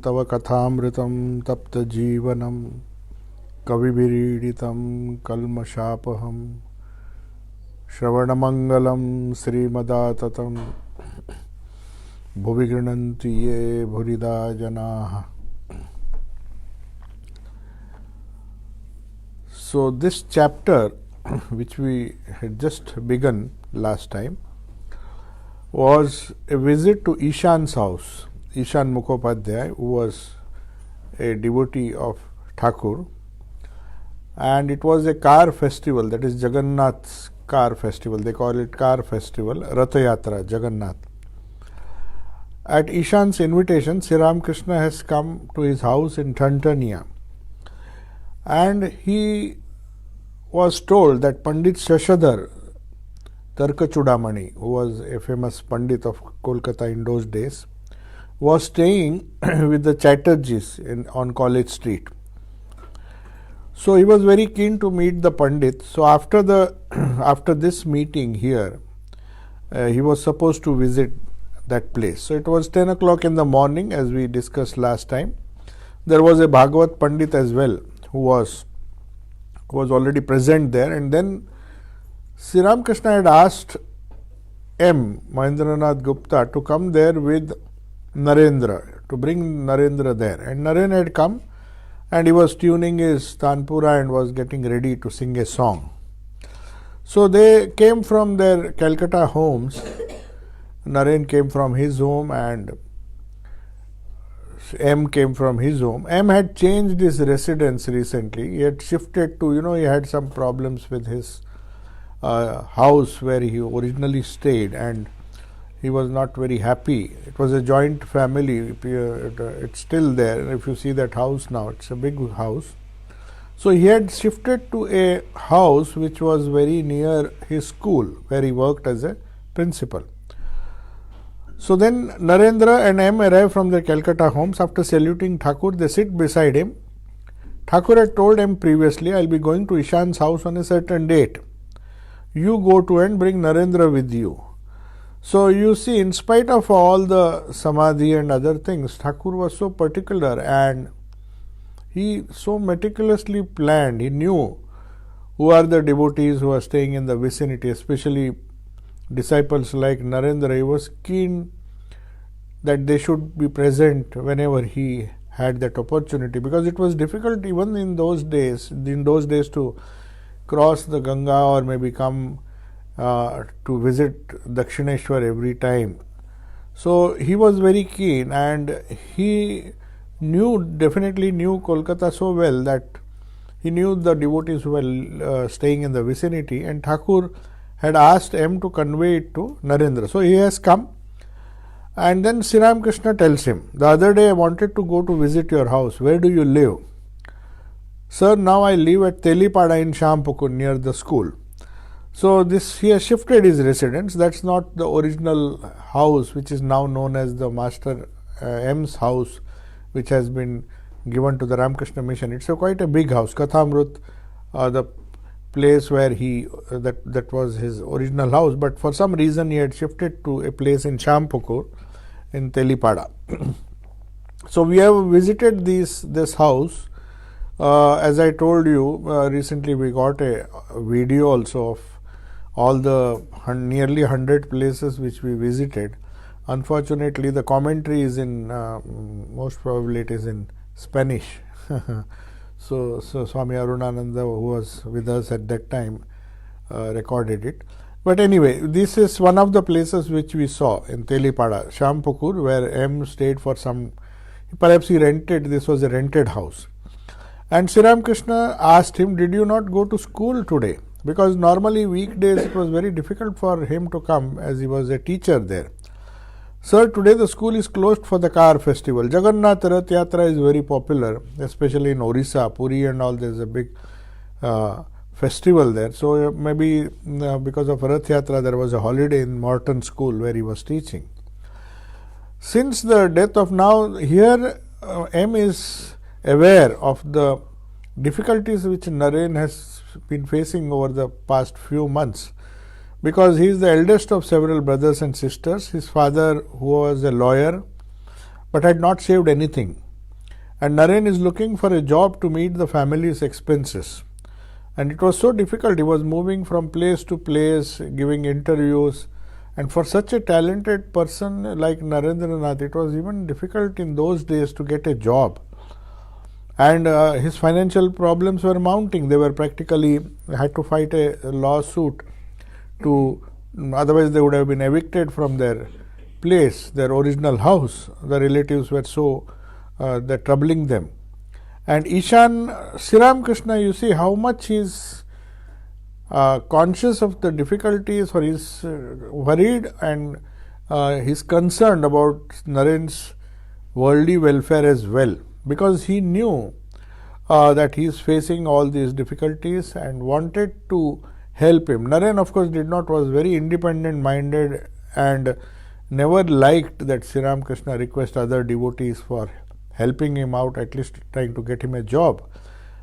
तव कथामृतं तप्तजीवनं कविभिरीडितं कल्मषापहं श्रवणमङ्गलं श्रीमदाततं भुवि गृह्णन्ति ये भूरिदा जनाः. So this chapter, which we had just begun last time, was a visit to Ishan's house. Ishan Mukhopadhyay, who was a devotee of Thakur, and it was a car festival, that is Jagannath's car festival. They call it car festival, Ratha Yatra, Jagannath. At Ishan's invitation, Sri Ramakrishna has come to his house in Thantania, and he was told that Pandit Shashadhar Tarkachudamani, who was a famous Pandit of Kolkata in those days, was staying with the Chatterjees on College Street. So he was very keen to meet the Pandit. So after this meeting here, he was supposed to visit that place. So it was 10 o'clock in the morning, as we discussed last time. There was a Bhagavat Pandit as well, who was already present there, and then Sri Ramakrishna had asked M. Mahendranath Gupta to come there with Narendra, to bring Narendra there. And Naren had come, and he was tuning his Tanpura and was getting ready to sing a song. So they came from their Calcutta homes. Naren came from his home and M came from his home. M had changed his residence recently. He had shifted to, he had some problems with his house where he originally stayed, and he was not very happy. It was a joint family. It's still there. If you see that house now, it's a big house. So he had shifted to a house which was very near his school, where he worked as a principal. So then Narendra and M arrive from their Calcutta homes. After saluting Thakur, they sit beside him. Thakur had told M previously, "I'll be going to Ishan's house on a certain date. You go to and bring Narendra with you." So you see, in spite of all the samadhi and other things, Thakur was so particular, and he so meticulously planned. He knew who are the devotees who are staying in the vicinity, especially disciples like Narendra. He was keen that they should be present whenever he had that opportunity, because it was difficult even in those days to cross the Ganga or maybe come to visit Dakshineshwar every time. So he was very keen, and he definitely knew Kolkata so well that he knew the devotees who were staying in the vicinity, and Thakur had asked M to convey it to Narendra. So he has come, and then Sri Ramakrishna tells him, "The other day I wanted to go to visit your house. Where do you live?" "Sir, now I live at Telipada in Shampukur near the school." So he has shifted his residence. That's not the original house, which is now known as the Master M's house, which has been given to the Ramakrishna Mission. It's quite a big house. Kathamrut, the place where that was his original house, but for some reason he had shifted to a place in Shampukur in Telipada. So we have visited this house. As I told you, recently we got a video also of all the nearly 100 places which we visited. Unfortunately, the commentary is in, most probably it is in Spanish. So Swami Arunananda, who was with us at that time, recorded it. But anyway, this is one of the places which we saw in Telipada, Shampukur, where M stayed for some, perhaps he rented, this was a rented house. And Sri Ramakrishna asked him, "Did you not go to school today?" Because normally weekdays it was very difficult for him to come, as he was a teacher there. "Sir, today the school is closed for the car festival. Jagannath Rath Yatra is very popular, especially in Orissa, Puri and all. There is a big festival there. So maybe because of Rath Yatra there was a holiday in Morton School where he was teaching." Since the death of now, here M is aware of the difficulties which Naren has been facing over the past few months, because he is the eldest of several brothers and sisters. His father, who was a lawyer but had not saved anything, and Naren is looking for a job to meet the family's expenses. And it was so difficult. He was moving from place to place, giving interviews. And for such a talented person like Narendranath, it was even difficult in those days to get a job. And his financial problems were mounting. They were practically had to fight a lawsuit to, otherwise they would have been evicted from their place, their original house. The relatives were so that troubling them. And Ishan, Sri Ramakrishna, you see how much he is conscious of the difficulties, or he is worried, and he is concerned about Naren's worldly welfare as well, because he knew that he is facing all these difficulties and wanted to help him. Naren, of course, was very independent minded and never liked that Sri Ramakrishna request other devotees for helping him out, at least trying to get him a job.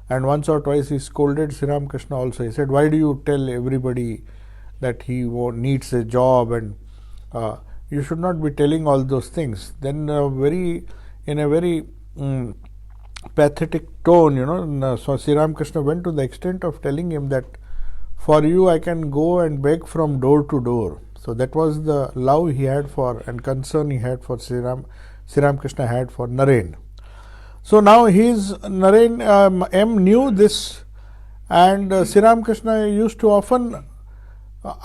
And once or twice he scolded Sri Ramakrishna also. He said, why do you tell everybody that he needs a job, and you should not be telling all those things. Then in a very pathetic tone, so Sri Ramakrishna went to the extent of telling him that for you I can go and beg from door to door. So that was the love he had for and concern he had for Sri Ramakrishna had for Naren. So now Naren M knew this, and Sri Ramakrishna used to often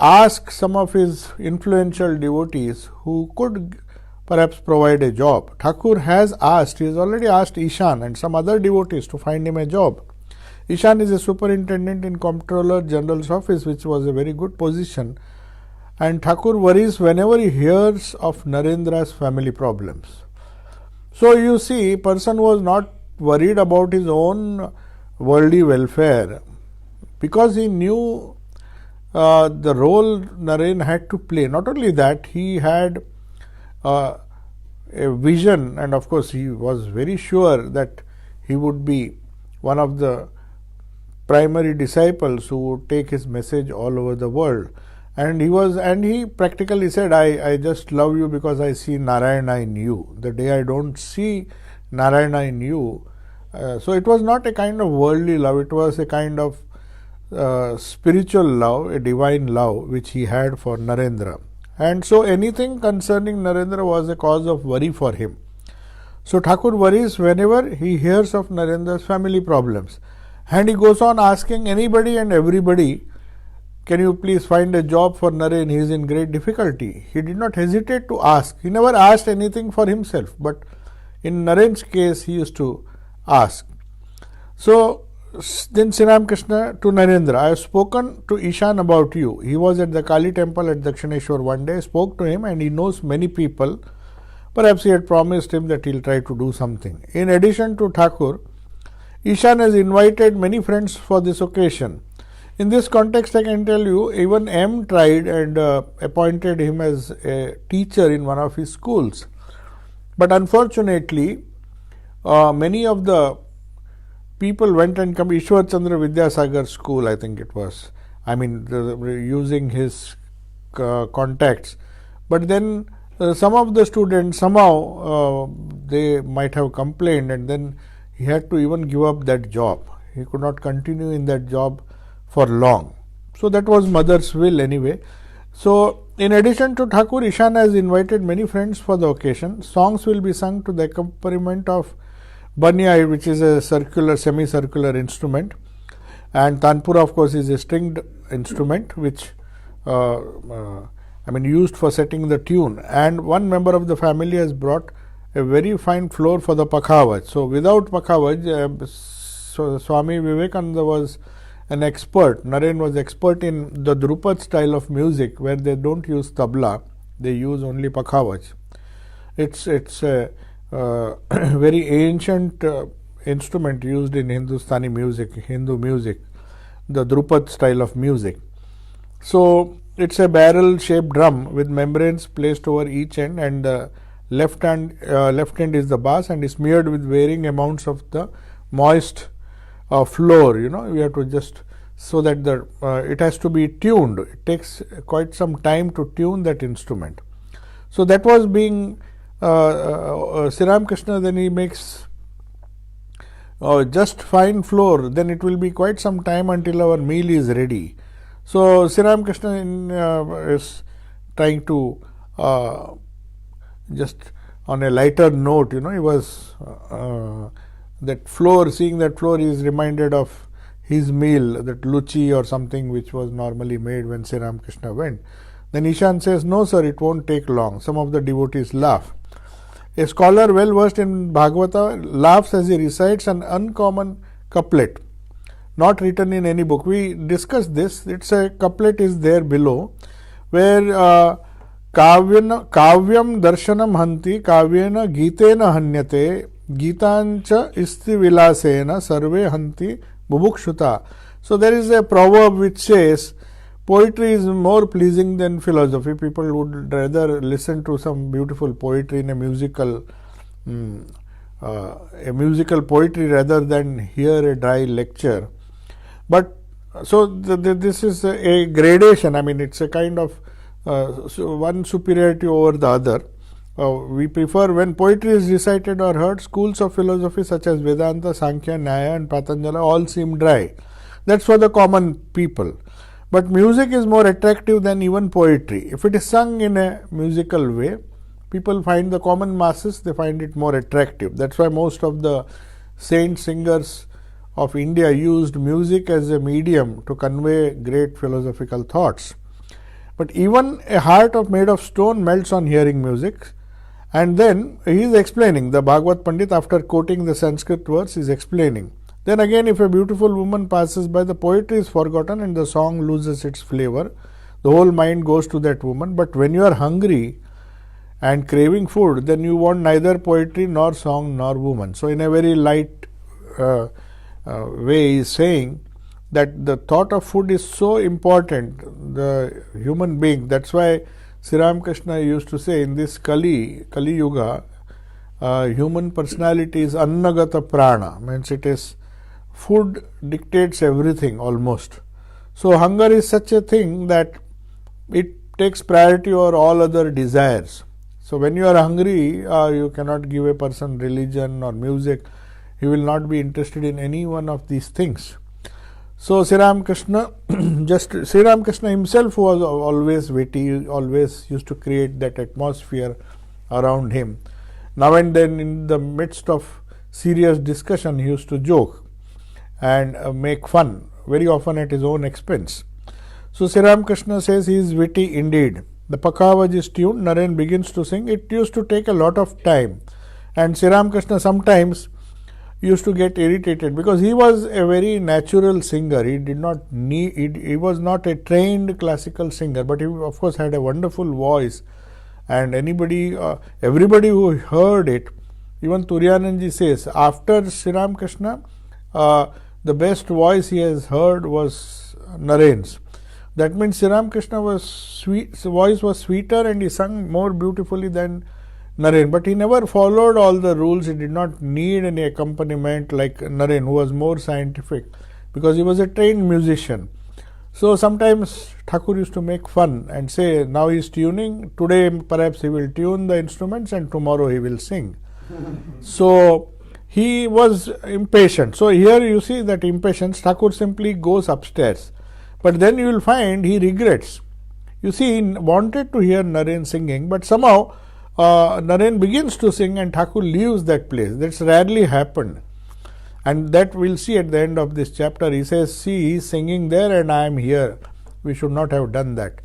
ask some of his influential devotees who could perhaps provide a job. Thakur has already asked Ishan and some other devotees to find him a job. Ishan is a superintendent in Comptroller General's office, which was a very good position, and Thakur worries whenever he hears of Narendra's family problems. So you see, person was not worried about his own worldly welfare, because he knew the role Naren had to play. Not only that, he had a vision, and of course he was very sure that he would be one of the primary disciples who would take his message all over the world. And he practically said, I just love you because I see Narayana in you. The day I don't see Narayana in you. So it was not a kind of worldly love, it was a kind of spiritual love, a divine love which he had for Narendra. And so anything concerning Narendra was a cause of worry for him. So Thakur worries whenever he hears of Narendra's family problems. And he goes on asking anybody and everybody, can you please find a job for Naren? He is in great difficulty. He did not hesitate to ask. He never asked anything for himself, but in Naren's case, he used to ask. So then Sri Ramakrishna to Narendra, I have spoken to Ishan about you. He was at the Kali temple at Dakshineshwar one day, spoke to him, and he knows many people. Perhaps he had promised him that he will try to do something. In addition to Thakur, Ishan has invited many friends for this occasion. In this context, I can tell you, even M tried and appointed him as a teacher in one of his schools. But unfortunately, many of the people went and come, Ishwar Chandra Vidyasagar school, I think it was, using his contacts. But then some of the students, somehow they might have complained, and then he had to even give up that job. He could not continue in that job for long. So that was mother's will anyway. So in addition to Thakur, Ishan has invited many friends for the occasion. Songs will be sung to the accompaniment of Banyai, which is a semicircular instrument, and Tanpura, of course, is a stringed instrument which used for setting the tune. And one member of the family has brought a very fine floor for the pakhavaj. So without pakhavaj, Swami Vivekananda was an expert. Naren was expert in the Drupad style of music, where they don't use tabla, they use only pakhavaj. It's a very ancient instrument used in Hindustani music, Hindu music, the Drupad style of music. So it's a barrel shaped drum with membranes placed over each end, and the left end is the bass and is smeared with varying amounts of the moist floor. We have to just, so that it has to be tuned. It takes quite some time to tune that instrument. So that was being Sri Ramakrishna. Then he makes just fine flour, then it will be quite some time until our meal is ready. So Sri Ramakrishna is trying to just on a lighter note, he was that flour, seeing that flour, he is reminded of his meal, that luchi or something which was normally made when Sri Ramakrishna went. Then Ishan says, no sir, it won't take long. Some of the devotees laugh. A scholar well versed in Bhagavata laughs as he recites an uncommon couplet, not written in any book. We discussed this. It's a couplet is there below, where kavyam darshanam hanti kavyena gitena hanyate gitancha isti vilasena sarve hanti bubukshuta. So there is a proverb which says poetry is more pleasing than philosophy. People would rather listen to some beautiful poetry in a musical poetry rather than hear a dry lecture. But so this is a gradation. I mean, it's a kind of one superiority over the other. We prefer when poetry is recited or heard, schools of philosophy such as Vedanta, Sankhya, Nyaya and Patanjala all seem dry. That's for the common people. But music is more attractive than even poetry. If it is sung in a musical way, people find, the common masses, they find it more attractive. That's why most of the saint singers of India used music as a medium to convey great philosophical thoughts. But even a heart made of stone melts on hearing music. And then he is explaining, the Bhagavad Pandit, after quoting the Sanskrit verse, is explaining. Then again, if a beautiful woman passes by, the poetry is forgotten and the song loses its flavor. The whole mind goes to that woman. But when you are hungry and craving food, then you want neither poetry nor song nor woman. So in a very light way, he is saying that the thought of food is so important, the human being. That's why Sri Ramakrishna used to say, in this Kali Yuga, human personality is annagata prana, means it is food dictates everything almost. So hunger is such a thing that it takes priority over all other desires. So when you are hungry, you cannot give a person religion or music. He will not be interested in any one of these things. So Sri Ramakrishna, Sri Ramakrishna himself was always witty, always used to create that atmosphere around him. Now and then in the midst of serious discussion, he used to joke and make fun, very often at his own expense. So Sri Ramakrishna says he is witty indeed. The Pakhavaj is tuned, Naren begins to sing. It used to take a lot of time, and Sri Ramakrishna sometimes used to get irritated because he was a very natural singer. He did not need, he was not a trained classical singer, but he of course had a wonderful voice, and everybody who heard it, even Turyananji says, after Sri Ramakrishna, the best voice he has heard was Naren's. That means Sri Ramakrishna was sweet, his voice was sweeter and he sung more beautifully than Naren. But he never followed all the rules. He did not need any accompaniment like Naren, who was more scientific, because he was a trained musician. So sometimes Thakur used to make fun and say, now he is tuning, today perhaps he will tune the instruments and tomorrow he will sing. So he was impatient. So here you see that impatience, Thakur simply goes upstairs. But then you will find he regrets. You see, he wanted to hear Naren singing, but somehow Naren begins to sing and Thakur leaves that place. That's rarely happened. And that we'll see at the end of this chapter. He says, see, he's singing there and I am here. We should not have done that.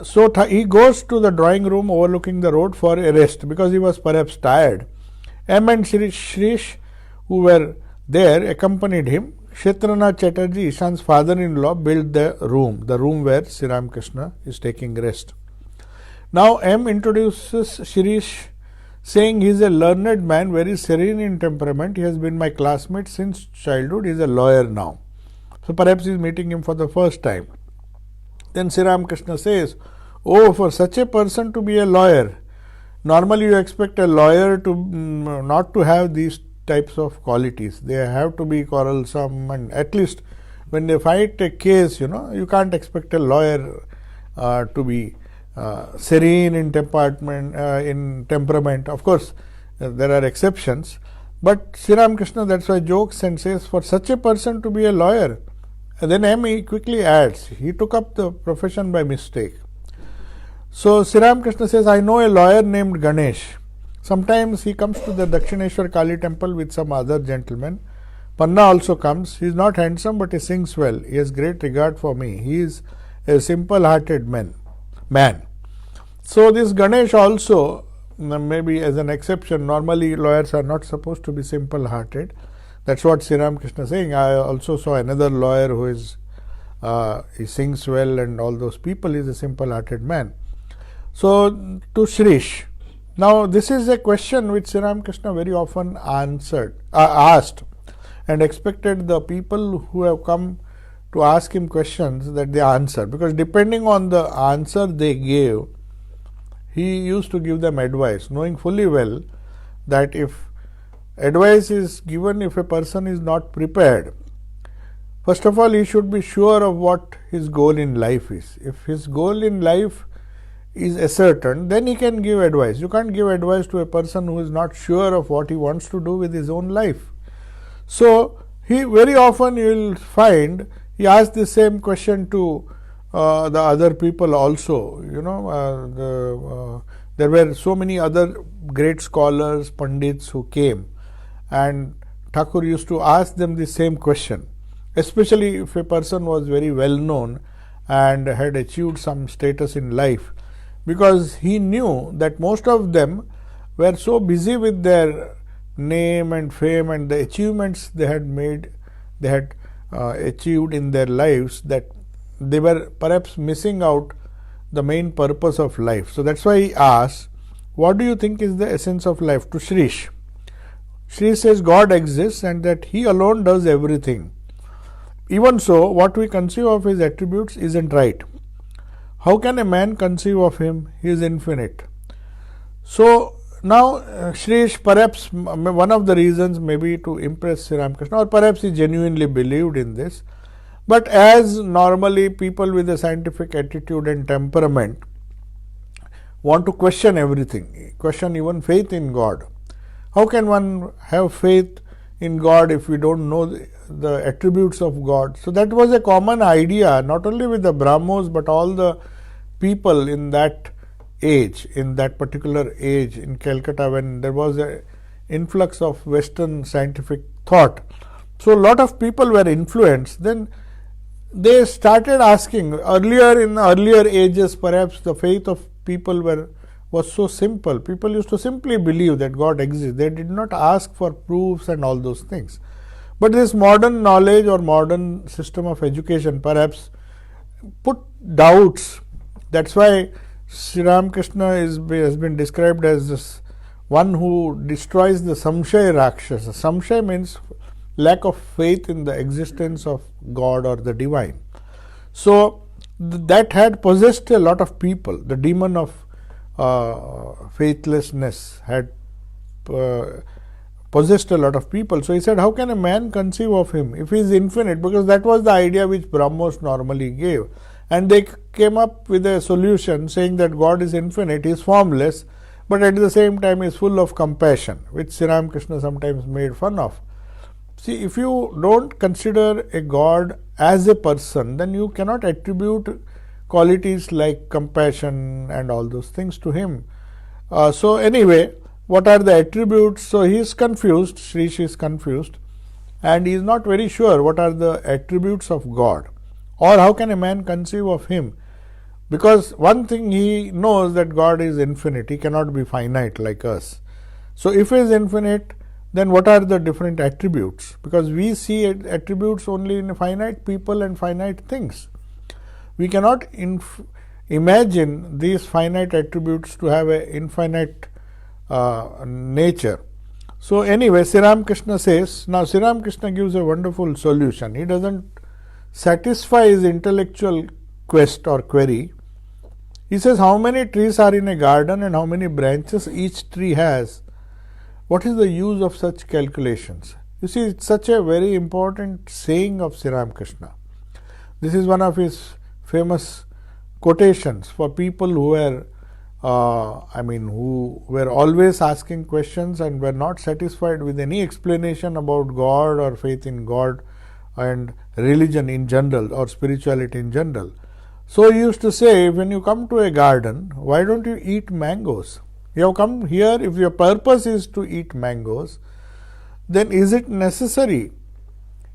So he goes to the drawing room overlooking the road for a rest, because he was perhaps tired. M and Shrish, who were there, accompanied him. Kshetranath Chatterjee, Ishan's father-in-law, built the room where Sri Ramakrishna is taking rest. Now M introduces Shirish, saying he is a learned man, very serene in temperament. He has been my classmate since childhood. He is a lawyer now. So perhaps he is meeting him for the first time. Then Sri Ramakrishna says, oh, for such a person to be a lawyer, normally you expect a lawyer to not to have these types of qualities. They have to be quarrelsome, and at least when they fight a case, you can't expect a lawyer to be serene in temperament. Of course, there are exceptions, But Sri Ramakrishna, that's why jokes and says, for such a person to be a lawyer. And then M quickly adds, he took up the profession by mistake. So Sri Ramakrishna says, I know a lawyer named Ganesh. Sometimes he comes to the Dakshineshwar Kali temple with some other gentleman. Panna also comes. He is not handsome, but he sings well. He has great regard for me. He is a simple-hearted man. So this Ganesh also, maybe as an exception, normally lawyers are not supposed to be simple-hearted. That's what Sri Ramakrishna is saying. I also saw another lawyer who is, he sings well and all those people. He is a simple-hearted man. So to Shrish. Now this is a question which Sri Ramakrishna very often asked, and expected the people who have come to ask him questions that they answer, because depending on the answer they gave, he used to give them advice, knowing fully well that if advice is given, if a person is not prepared, first of all he should be sure of what his goal in life is. If his goal in life is ascertained, then he can give advice. You can't give advice to a person who is not sure of what he wants to do with his own life. So he very often, you will find, he asked the same question to the other people also. There were so many other great scholars, pandits who came, and Thakur used to ask them the same question, especially if a person was very well known and had achieved some status in life, because he knew that most of them were so busy with their name and fame and the achievements they had achieved in their lives, that they were perhaps missing out the main purpose of life. So that's why he asks, what do you think is the essence of life? To Shrish. Shrish says God exists and that he alone does everything. Even so, what we conceive of his attributes isn't right. How can a man conceive of him? He is infinite. So now Shrish, perhaps one of the reasons maybe to impress Sri Ramakrishna, or perhaps he genuinely believed in this, but as normally people with a scientific attitude and temperament want to question everything, question even faith in God. How can one have faith in God if we don't know the attributes of God? So that was a common idea, not only with the Brahmos, but all the people in that age, in that particular age in Calcutta, when there was an influx of Western scientific thought. So a lot of people were influenced. Then they started asking. In earlier ages, perhaps the faith of people was so simple. People used to simply believe that God exists. They did not ask for proofs and all those things. But this modern knowledge or modern system of education perhaps put doubts. That's why Sri Ramakrishna has been described as this one who destroys the Samshaya Rakshasa. Samshaya means lack of faith in the existence of God or the divine. So that had possessed a lot of people. The demon of faithlessness had possessed a lot of people. So he said, how can a man conceive of him if he is infinite? Because that was the idea which Brahmos normally gave. And they came up with a solution saying that God is infinite, he is formless, but at the same time is full of compassion, which Sri Ramakrishna sometimes made fun of. See, if you don't consider a God as a person, then you cannot attribute qualities like compassion and all those things to him. So anyway, what are the attributes? So he is confused, Shrish is confused, and he is not very sure what are the attributes of God, or how can a man conceive of him. Because one thing he knows, that God is infinite, he cannot be finite like us. So if he is infinite, then what are the different attributes? Because we see attributes only in finite people and finite things. We cannot imagine these finite attributes to have an infinite nature. So anyway, Sri Ramakrishna says, now Sri Ramakrishna gives a wonderful solution. He doesn't satisfy his intellectual quest or query. He says, how many trees are in a garden and how many branches each tree has? What is the use of such calculations? You see, it's such a very important saying of Sri Ramakrishna. This is one of his famous quotations for people who were who were always asking questions and were not satisfied with any explanation about God or faith in God and religion in general or spirituality in general. So he used to say, when you come to a garden, why don't you eat mangoes? You have come here, if your purpose is to eat mangoes, then is it necessary,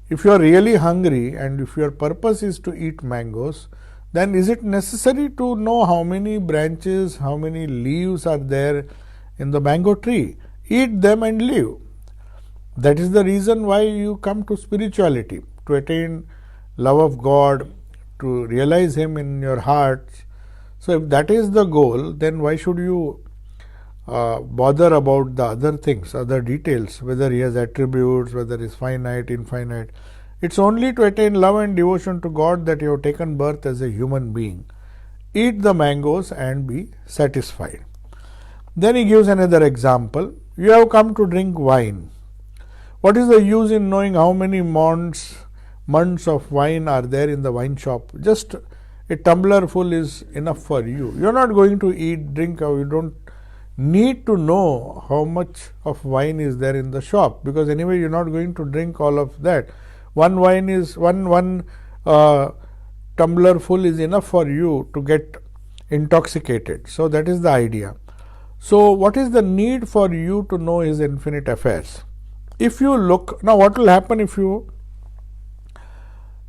if you are really hungry and if your purpose is to eat mangoes, then is it necessary to know how many branches, how many leaves are there in the mango tree? Eat them and live. That is the reason why you come to spirituality, to attain love of God, to realize Him in your heart. So if that is the goal, then why should you bother about the other things, other details, whether He has attributes, whether He is finite, infinite. It's only to attain love and devotion to God that you have taken birth as a human being. Eat the mangoes and be satisfied. Then he gives another example. You have come to drink wine. What is the use in knowing how many months of wine are there in the wine shop? Just a tumbler full is enough for you. You are not going to eat, drink, or you don't need to know how much of wine is there in the shop, because anyway you are not going to drink all of that. One wine is one tumbler full is enough for you to get intoxicated. So that is the idea. So what is the need for you to know His infinite affairs? If you look, now what will happen if you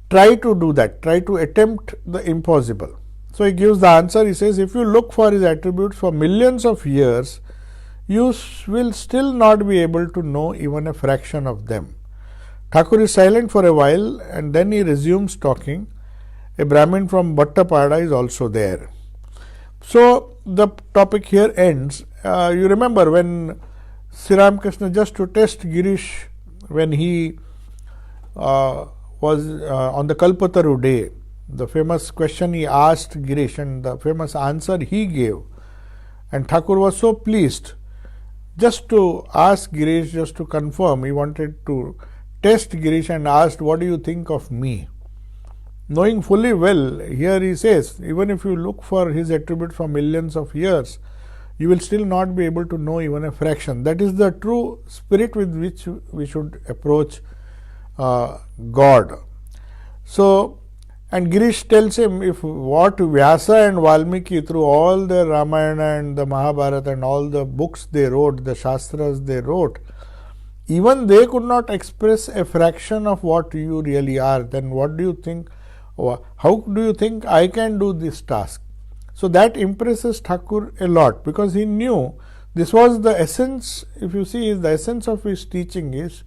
try to do that, try to attempt the impossible? So he gives the answer. He says, if you look for His attributes for millions of years, you will still not be able to know even a fraction of them. Thakur is silent for a while and then he resumes talking. A Brahmin from Bhattapada is also there. So the topic here ends. You remember when Sri Ramakrishna, just to test Girish, when he was on the Kalpataru day, the famous question he asked Girish and the famous answer he gave. And Thakur was so pleased just to ask Girish, just to confirm. He wanted to test Girish and asked, what do you think of me? Knowing fully well, here he says, even if you look for His attributes for millions of years, you will still not be able to know even a fraction. That is the true spirit with which we should approach God. So, and Girish tells him, if what Vyasa and Valmiki, through all the Ramayana and the Mahabharata and all the books they wrote, the Shastras they wrote, even they could not express a fraction of what you really are, then what do you think, how do you think I can do this task? So that impresses Thakur a lot, because he knew this was the essence. If you see, the essence of his teaching is,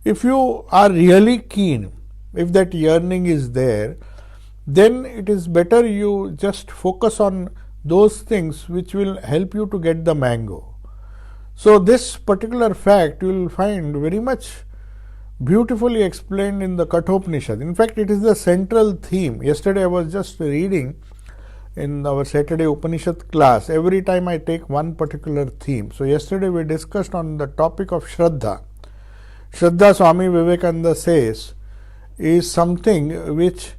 if you are really keen, if that yearning is there, then it is better you just focus on those things which will help you to get the mango. So this particular fact you will find very much beautifully explained in the Kathopanishad. In fact, it is the central theme. Yesterday I was just reading in our Saturday Upanishad class. Every time I take one particular theme. So yesterday we discussed on the topic of Shraddha. Shraddha, Swami Vivekananda says, is something which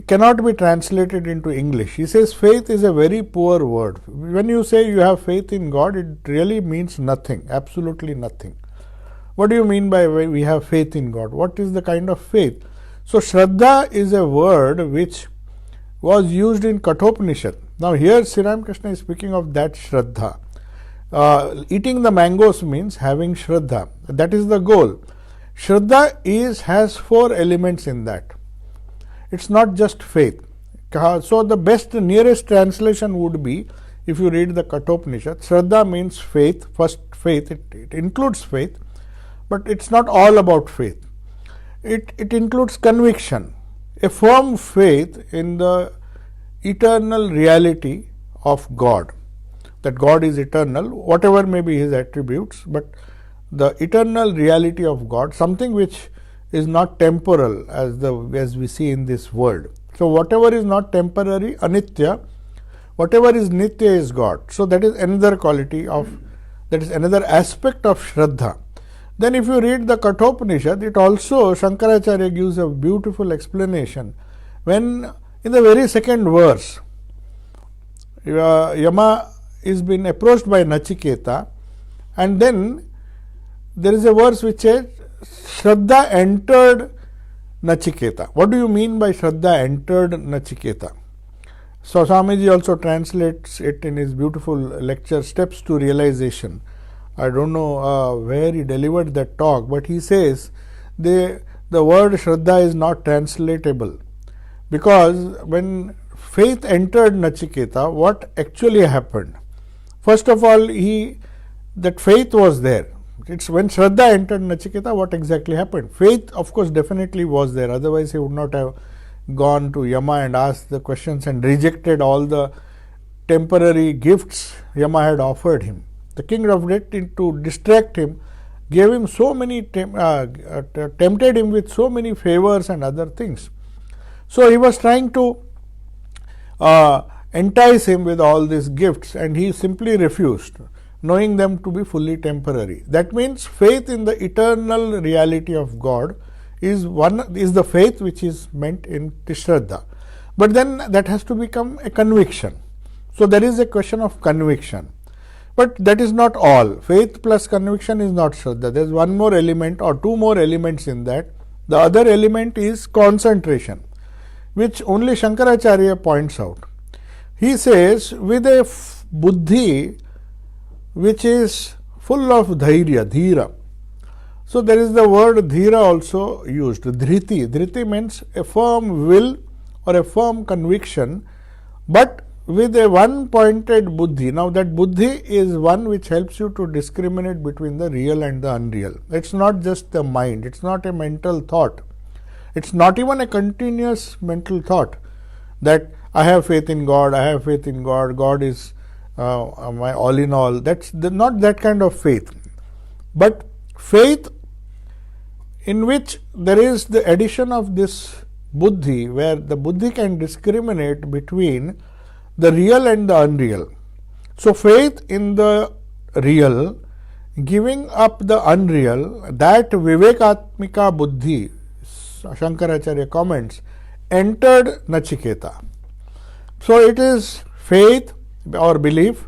cannot be translated into English. He says faith is a very poor word. When you say you have faith in God, it really means nothing, absolutely nothing. What do you mean by we have faith in God? What is the kind of faith? So Shraddha is a word which was used in Kathopanishad. Now here Sri Ramakrishna is speaking of that Shraddha. Eating the mangoes means having Shraddha. That is the goal. Shraddha has 4 elements in that. It's not just faith. So the best, nearest translation would be, if you read the Kathopanishad, Shraddha means faith, first faith, it includes faith, but it's not all about faith. It includes conviction, a firm faith in the eternal reality of God, that God is eternal, whatever may be His attributes, but the eternal reality of God, something which is not temporal as we see in this world. So whatever is not temporary, anitya, whatever is nitya is God. So that is another quality of, that is another aspect of Shraddha. Then if you read the Kathopanishad, it also, Shankaracharya gives a beautiful explanation when in the very second verse, Yama is been approached by Nachiketa, and then there is a verse which says Shraddha entered Nachiketa. What do you mean by Shraddha entered Nachiketa? So Swamiji also translates it in his beautiful lecture, Steps to Realization. I don't know where he delivered that talk, but he says the word Shraddha is not translatable, because when faith entered Nachiketa, what actually happened? First of all, that faith was there. It's when Shraddha entered Nachiketa, what exactly happened? Faith, of course, definitely was there. Otherwise, he would not have gone to Yama and asked the questions and rejected all the temporary gifts Yama had offered him. The king of death, to distract him, gave him so many, tempted him with so many favors and other things. So he was trying to entice him with all these gifts, and he simply refused, knowing them to be fully temporary. That means faith in the eternal reality of God is the faith which is meant in Shraddha. But then that has to become a conviction. So there is a question of conviction. But that is not all. Faith plus conviction is not Shraddha. There is one more element or two more elements in that. The other element is concentration, which only Shankaracharya points out. He says, with a buddhi which is full of dhairya, dhira. So there is the word dhira also used, dhriti. Dhriti means a firm will or a firm conviction, but with a one-pointed buddhi. Now that buddhi is one which helps you to discriminate between the real and the unreal. It's not just the mind, it's not a mental thought. It's not even a continuous mental thought that I have faith in God, I have faith in God, God is my all in all. That's not that kind of faith. But faith in which there is the addition of this buddhi, where the buddhi can discriminate between the real and the unreal. So faith in the real, giving up the unreal, that vivekatmika buddhi, Shankaracharya comments, entered Nachiketa. So it is faith or belief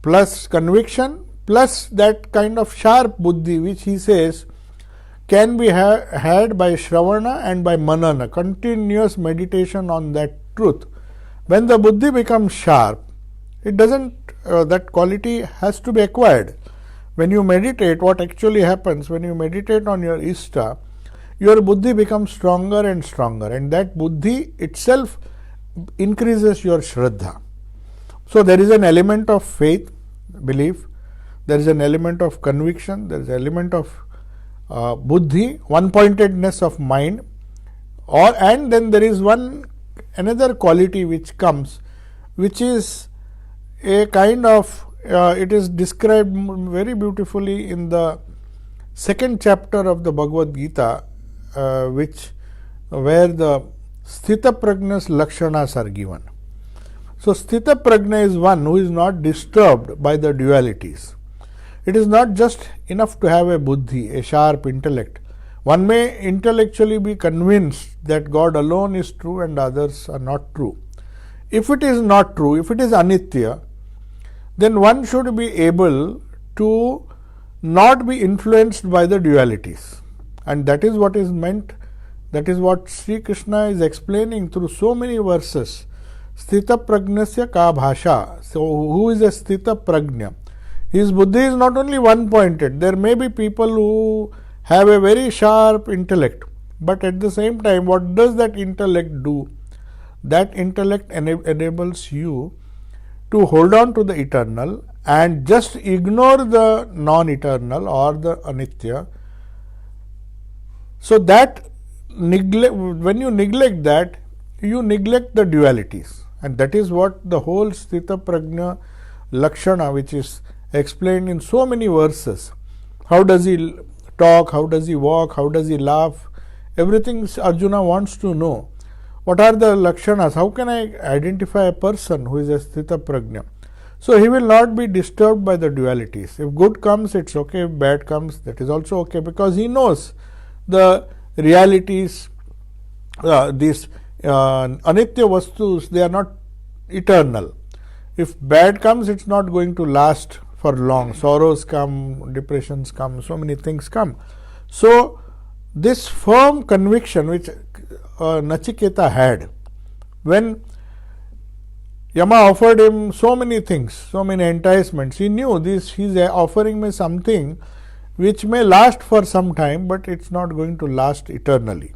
plus conviction plus that kind of sharp buddhi which he says can be had by Shravana and by Manana, continuous meditation on that truth. When the buddhi becomes sharp, it doesn't, that quality has to be acquired. When you meditate, what actually happens when you meditate on your Ishta, your buddhi becomes stronger and stronger, and that buddhi itself increases your Shraddha. So there is an element of faith, belief, there is an element of conviction, there is an element of buddhi, one-pointedness of mind, and then there is another quality which comes, which is a kind of, it is described very beautifully in the second chapter of the Bhagavad Gita, where the Sthita Prajna's Lakshanas are given. So Sthita Prajna is one who is not disturbed by the dualities. It is not just enough to have a buddhi, a sharp intellect. One may intellectually be convinced that God alone is true and others are not true. If it is not true, if it is anitya, then one should be able to not be influenced by the dualities. And that is what is meant, that is what Sri Krishna is explaining through so many verses. Sthita Prajnasya ka bhasha. So who is a Sthita Prajna? His buddhi is not only one-pointed. There may be people who have a very sharp intellect, but at the same time, what does that intellect do? That intellect enables you to hold on to the eternal and just ignore the non-eternal or the anitya. So that when you neglect that, you neglect the dualities, and that is what the whole Sthita Prajna Lakshana, which is explained in so many verses. How does he talk? How does he walk? How does he laugh? Everything Arjuna wants to know. What are the Lakshanas? How can I identify a person who is a Sthita Prajna? So he will not be disturbed by the dualities. If good comes, it's okay. If bad comes, that is also okay, because he knows the realities, these anitya vastus, they are not eternal. If bad comes, it's not going to last for long. Sorrows come, depressions come, so many things come. So this firm conviction which Nachiketa had, when Yama offered him so many things, so many enticements, he knew this, he is offering me something which may last for some time, but it's not going to last eternally.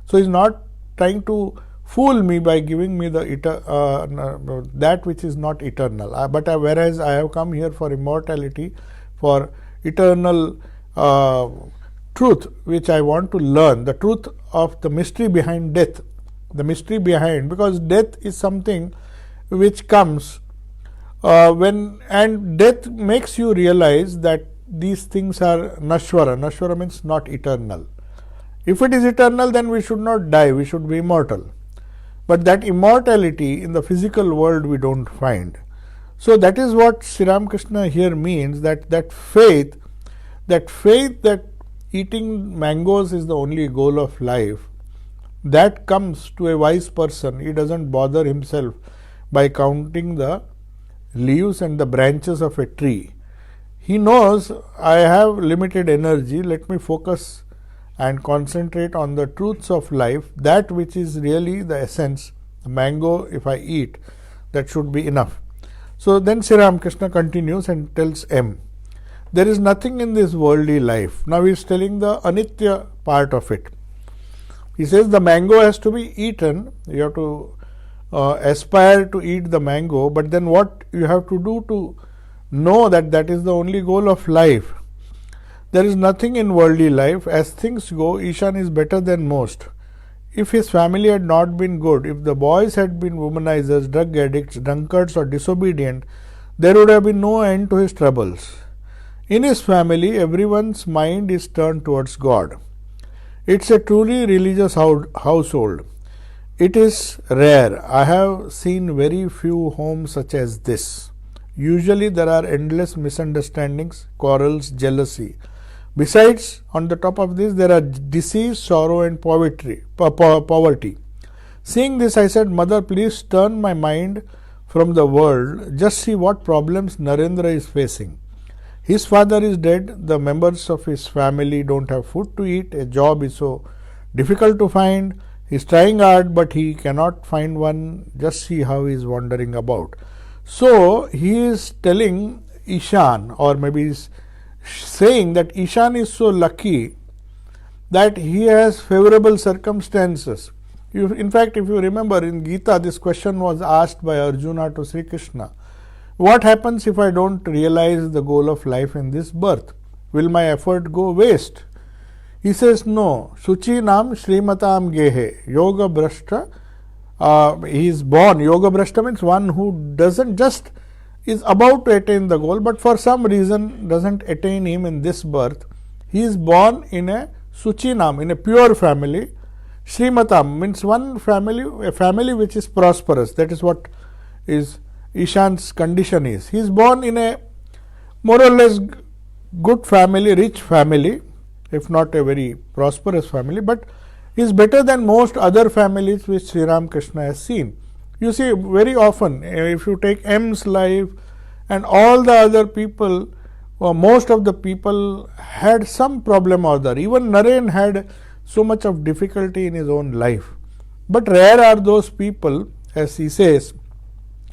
So he is not trying to fool me by giving me the that which is not eternal. But whereas I have come here for immortality, for eternal truth, which I want to learn, the truth of the mystery behind death, the mystery behind, because death is something which comes and death makes you realize that these things are nashwara. Nashwara means not eternal. If it is eternal, then we should not die, we should be immortal. But that immortality in the physical world we don't find. So that is what Sri Ramakrishna here means, that faith that eating mangoes is the only goal of life, that comes to a wise person. He doesn't bother himself by counting the leaves and the branches of a tree. He knows, I have limited energy, let me focus and concentrate on the truths of life, that which is really the essence. The mango, if I eat, that should be enough. So then Sri Ramakrishna continues and tells M, there is nothing in this worldly life. Now he is telling the anitya part of it. He says the mango has to be eaten, you have to aspire to eat the mango, but then what you have to do to know that that is the only goal of life. There is nothing in worldly life. As things go, Ishan is better than most. If his family had not been good, if the boys had been womanizers, drug addicts, drunkards or disobedient, there would have been no end to his troubles. In his family, everyone's mind is turned towards God. It's a truly religious household. It is rare. I have seen very few homes such as this. Usually there are endless misunderstandings, quarrels, jealousy. Besides, on the top of this, there are disease, sorrow and poverty. Seeing this, I said, Mother, please turn my mind from the world. Just see what problems Narendra is facing. His father is dead. The members of his family don't have food to eat. A job is so difficult to find. He is trying hard, but he cannot find one. Just see how he is wandering about. So, he is telling Ishan, or maybe he is saying that Ishan is so lucky that he has favorable circumstances. In fact, if you remember in Gita, this question was asked by Arjuna to Sri Krishna. What happens if I don't realize the goal of life in this birth? Will my effort go waste? He says, no. Shuchi nam Srimatam gehe. Yoga brashta. He is born. Yoga brashta means one who doesn't just is about to attain the goal, but for some reason doesn't attain him in this birth. He is born in a Suchinam, in a pure family. Srimatam means one family, a family which is prosperous. That is what is Ishan's condition is. He is born in a more or less good family, rich family, if not a very prosperous family, but he is better than most other families which Sri Ramakrishna has seen. You see, very often, if you take M's life and all the other people, most of the people had some problem or other. Even Naren had so much of difficulty in his own life. But rare are those people, as he says,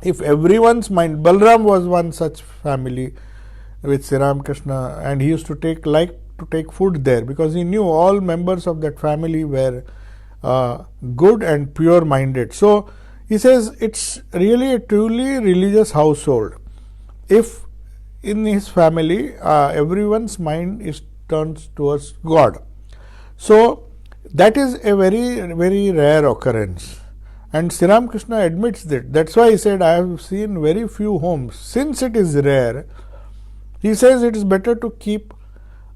if everyone's mind, Balram was one such family with Sri Ramakrishna, and he used to take food there because he knew all members of that family were good and pure minded. So, he says it's really a truly religious household. If in his family everyone's mind is turned towards God. So that is a very, very rare occurrence. And Sri Ramakrishna admits that. That's why he said, I have seen very few homes. Since it is rare, he says it is better to keep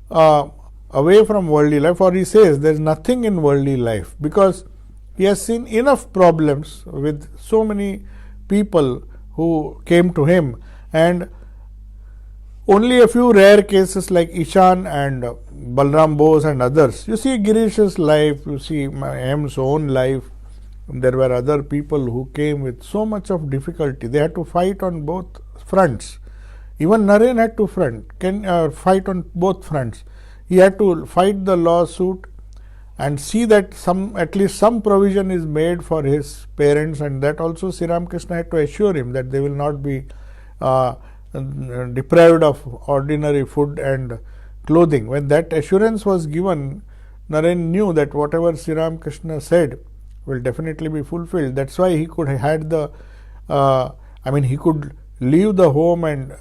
away from worldly life, or he says there is nothing in worldly life, because he has seen enough problems with so many people who came to him, and only a few rare cases like Ishan and Balram Bose and others. You see Girish's life, you see M's own life, there were other people who came with so much of difficulty. They had to fight on both fronts. Even Naren had to fight on both fronts. He had to fight the lawsuit and see that at least some provision is made for his parents, and that also Sri Ramakrishna had to assure him that they will not be deprived of ordinary food and clothing. When that assurance was given, Naren knew that whatever Sri Ramakrishna said will definitely be fulfilled. That's why he could he could leave the home and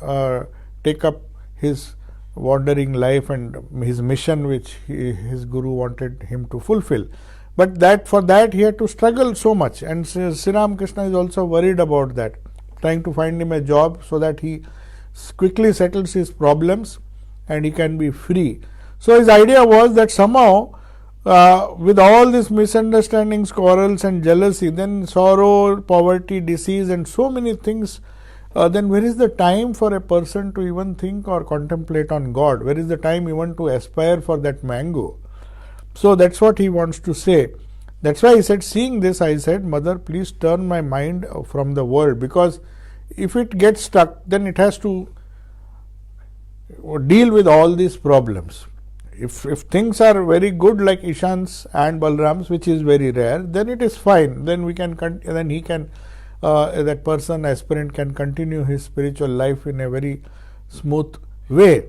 take up his wandering life and his mission which his guru wanted him to fulfill. But for that he had to struggle so much, and Sri Ramakrishna is also worried about that, trying to find him a job so that he quickly settles his problems and he can be free. So his idea was that somehow with all these misunderstandings, quarrels and jealousy, then sorrow, poverty, disease and so many things, then where is the time for a person to even think or contemplate on God? Where is the time even to aspire for that mango? So that's what he wants to say. That's why he said, seeing this, I said, Mother, please turn my mind from the world, because if it gets stuck, then it has to deal with all these problems. If things are very good like Ishan's and Balram's, which is very rare, then it is fine. Then that person, aspirant, can continue his spiritual life in a very smooth way.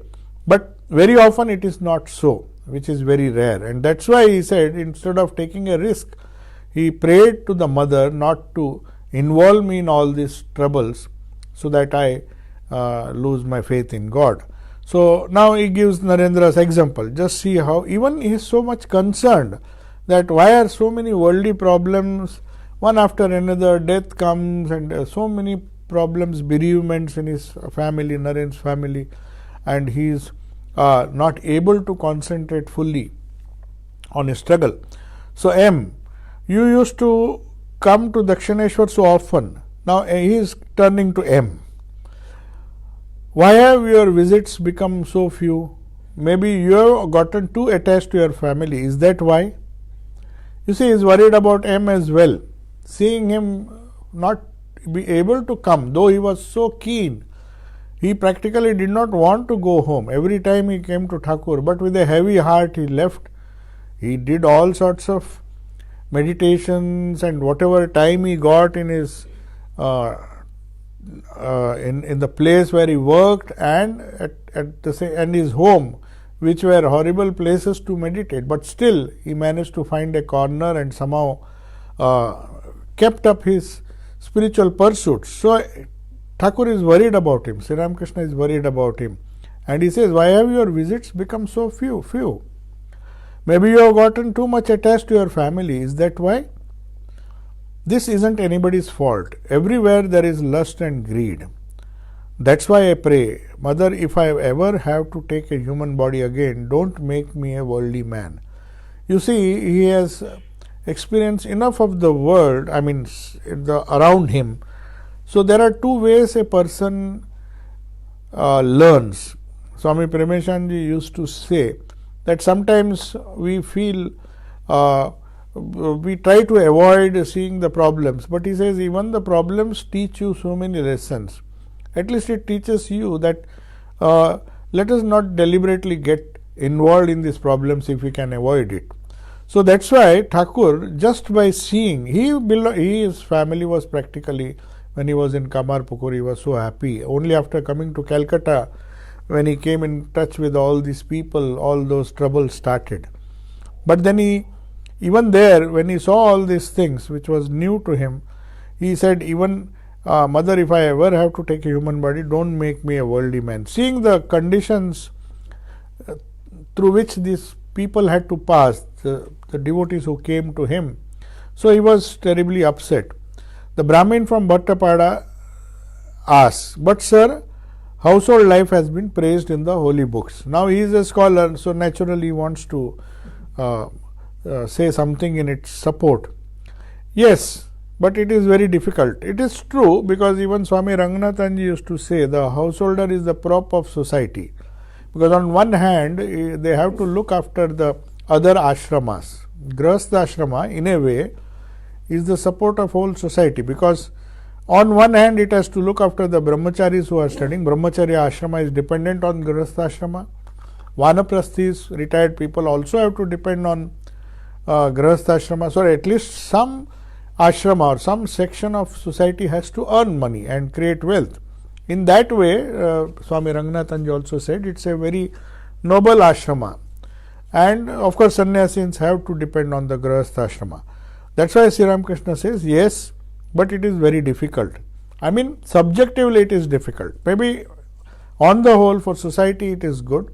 But very often it is not so, which is very rare. And that's why he said, instead of taking a risk, he prayed to the mother not to involve me in all these troubles so that I lose my faith in God. So now he gives Narendra's example. Just see how even he is so much concerned that why are so many worldly problems, one after another, death comes and so many problems, bereavements in his family, Naren's family, and he is not able to concentrate fully on his struggle. So M, you used to come to Dakshineshwar so often. Now he is turning to M. Why have your visits become so few? Maybe you have gotten too attached to your family. Is that why? You see, he is worried about M as well. Seeing him not be able to come, though he was so keen, he practically did not want to go home. Every time he came to Thakur, but with a heavy heart he left. He did all sorts of meditations, and whatever time he got in his in the place where he worked and and his home, which were horrible places to meditate, but still he managed to find a corner and somehow kept up his spiritual pursuits. So Thakur is worried about him, Sri Ramakrishna is worried about him, and he says, why have your visits become so few? Maybe you have gotten too much attached to your family. Is that why? This isn't anybody's fault. Everywhere there is lust and greed. That's why I pray, Mother, if I ever have to take a human body again, don't make me a worldly man. You see, he has experienced enough of the world, around him. So there are two ways a person learns. Swami Premeshanji used to say that sometimes we feel we try to avoid seeing the problems, but he says even the problems teach you so many lessons. At least it teaches you that let us not deliberately get involved in these problems if we can avoid it. So that's why Thakur, just by seeing, his family was practically, when he was in Kamarpukur, he was so happy. Only after coming to Calcutta, when he came in touch with all these people, all those troubles started. But then even there, when he saw all these things, which was new to him, he said, even Mother, if I ever have to take a human body, don't make me a worldly man. Seeing the conditions through which these people had to pass, the devotees who came to him, so he was terribly upset. The Brahmin from Bhattapada asks, but sir, household life has been praised in the holy books. Now he is a scholar, so naturally he wants to say something in its support. Yes, but it is very difficult. It is true, because even Swami Ranganathanji used to say the householder is the prop of society, because on one hand they have to look after the other ashramas. Grahastha ashrama, in a way, is the support of whole society, because on one hand it has to look after the brahmacharis who are studying. Brahmacharya ashrama is dependent on grihastha ashrama. Vanaprasthis, retired people, also have to depend on grihastha ashrama. So at least some ashrama or some section of society has to earn money and create wealth. In that way, Swami Ranganathanji also said it's a very noble ashrama. And of course, sannyasins have to depend on the grihastha ashrama. That's why Sri Ramakrishna says, yes, but it is very difficult. I mean, subjectively it is difficult. Maybe on the whole for society it is good,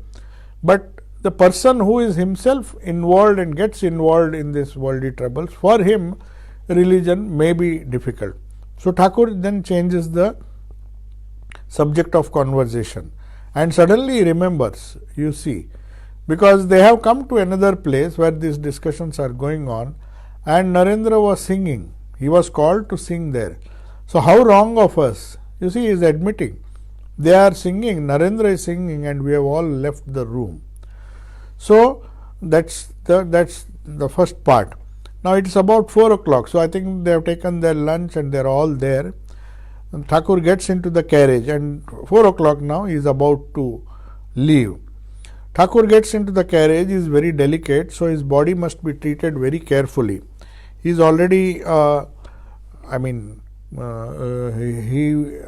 but the person who is himself involved and gets involved in this worldly troubles, for him religion may be difficult. So Thakur then changes the subject of conversation and suddenly he remembers, you see, because they have come to another place where these discussions are going on, and Narendra was singing. He was called to sing there. So how wrong of us? You see, he is admitting. They are singing, Narendra is singing, and we have all left the room. So that's the first part. Now it is about 4 o'clock. So I think they have taken their lunch and they are all there. And Thakur gets into the carriage, and 4 o'clock now he is about to leave. Thakur gets into the carriage, he is very delicate, so his body must be treated very carefully. He is already, he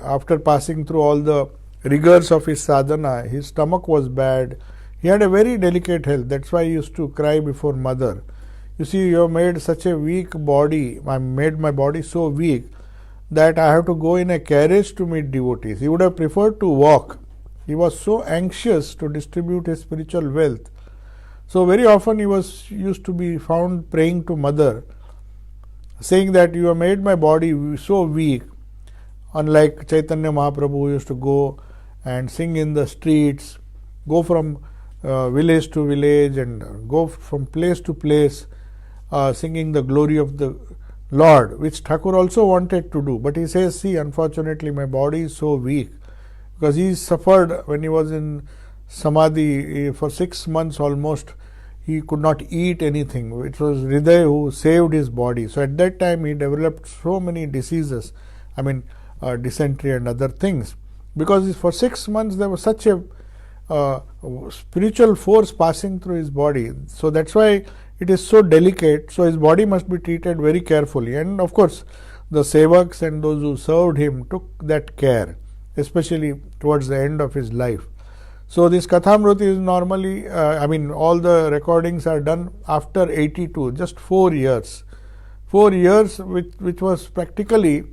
after passing through all the rigors of his sadhana, his stomach was bad. He had a very delicate health. That's why he used to cry before mother. You see, you have made such a weak body. I made my body so weak that I have to go in a carriage to meet devotees. He would have preferred to walk. He was so anxious to distribute his spiritual wealth. So very often he was used to be found praying to mother, saying that you have made my body so weak. Unlike Chaitanya Mahaprabhu, who used to go and sing in the streets, go from village to village and go from place to place, singing the glory of the Lord, which Thakur also wanted to do. But he says, see, unfortunately my body is so weak, because he suffered when he was in Samadhi for 6 months almost. He could not eat anything. It was Hriday who saved his body. So at that time he developed so many diseases, dysentery and other things, because for 6 months there was such a spiritual force passing through his body. So that's why it is so delicate. So his body must be treated very carefully. And of course, the sevaks and those who served him took that care, especially towards the end of his life. So this Kathamriti is normally, all the recordings are done after 82, just 4 years. 4 years which was practically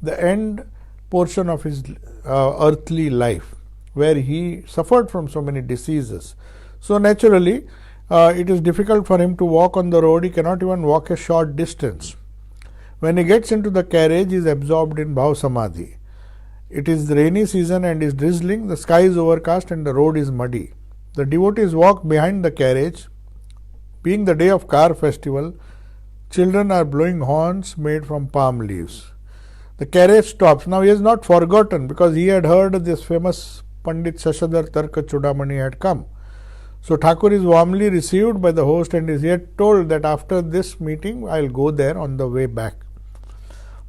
the end portion of his earthly life, where he suffered from so many diseases. So naturally, it is difficult for him to walk on the road. He cannot even walk a short distance. When he gets into the carriage, he is absorbed in Bhav Samadhi. It is the rainy season and is drizzling, the sky is overcast and the road is muddy. The devotees walk behind the carriage. Being the day of car festival, children are blowing horns made from palm leaves. The carriage stops. Now he has not forgotten, because he had heard this famous Pandit Shashadhar Tarka Chudamani had come. So Thakur is warmly received by the host and is yet told that after this meeting I will go there on the way back.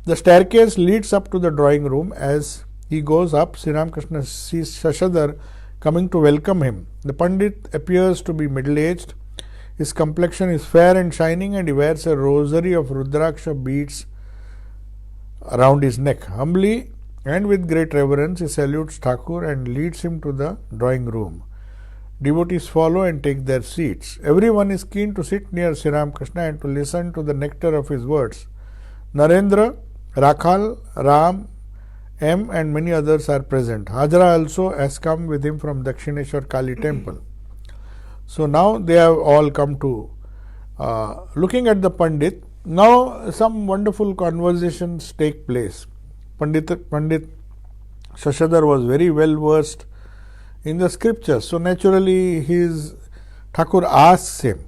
The staircase leads up to the drawing room. As he goes up, Sri Ramakrishna sees Shashadhar coming to welcome him. The Pandit appears to be middle-aged. His complexion is fair and shining, and he wears a rosary of Rudraksha beads around his neck. Humbly and with great reverence, he salutes Thakur and leads him to the drawing room. Devotees follow and take their seats. Everyone is keen to sit near Sri Ramakrishna and to listen to the nectar of his words. Narendra, Rakhal, Ram, M and many others are present. Hajra also has come with him from Dakshineshwar Kali temple. So now they have all come to looking at the Pandit. Now some wonderful conversations take place. Pandit Shashadhar was very well versed in the scriptures. So naturally Thakur asks him,